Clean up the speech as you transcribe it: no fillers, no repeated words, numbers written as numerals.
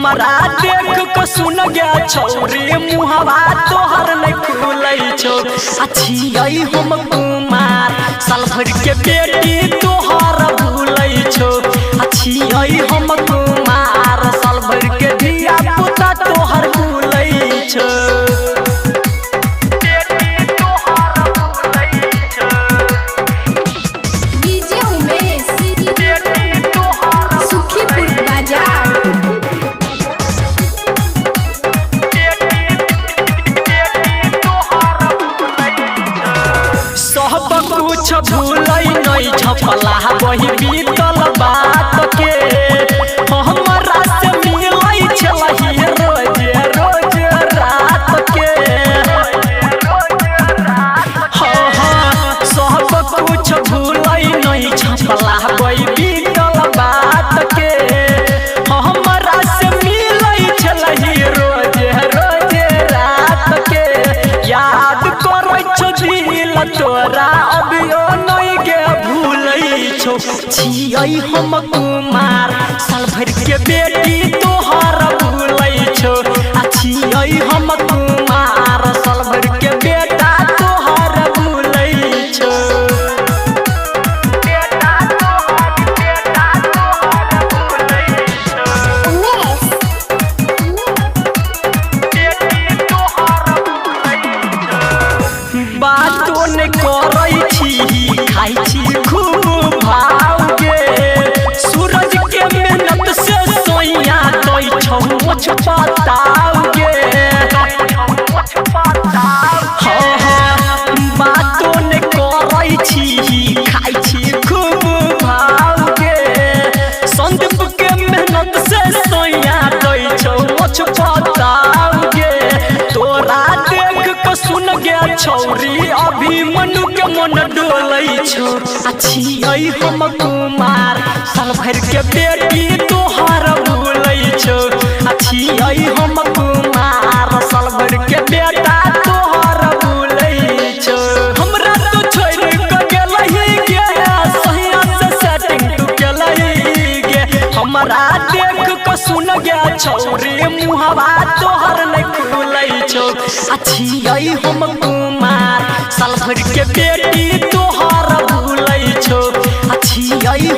हमारा देख को सुन गया छौरी मुहवा तोहर नहीं खुलै छौ। अच्छी आई हम कुमार साल भर के बेटी तोहर भूलै छौ। अच्छी आई हम कुमार साल भर के धिया पुता तोहर भूलै छौ। कुछ भूलै नहीं छपला वही बीतल बात के हमरा से मिलै छलही रोज रोज रात के। सब कुछ भूलै नहीं छपला वही बीतल बात के हमरा से मिलै छलही रोज रोज रात के। याद करै छौ दिल तोरा अभियो नहीं के भूलै छौ। छियै हम कुमार साल भर के बेटी तोहर भूलै छौ। छियै हम कुमार साल भर के बेटा तोहर भूलै छौ। बातो ने करै छी खाइ छी खूब भाव गे। सूरज के मेहनत से सोइया दै छौ मुछ बताओ गे। बातो ने करै छी खाइ छी खूब भाव गे। संदीप के मेहनत से सोइया दै छौ मुछ बताओ गे। तोरा देख के सुन गया छौरी अभी मनु के मन डोलै छौ। अच्छी आई हम कुमार साल भर के बेटी तोहर भूलै छौ। अच्छी आई हम कुमार साल भर के बेटा तोहर भूलै छौ। हमरा तो छोड़ के गेलही गे सहिया से सेटिंग तू केलही गे। हमरा देख के सुन गया छौरी मुहवा तोहर नहीं खुलै छौ। अच्छी आई हम कुमार साल भर के बेटी तोहर भूलै छौ। अच्छी आई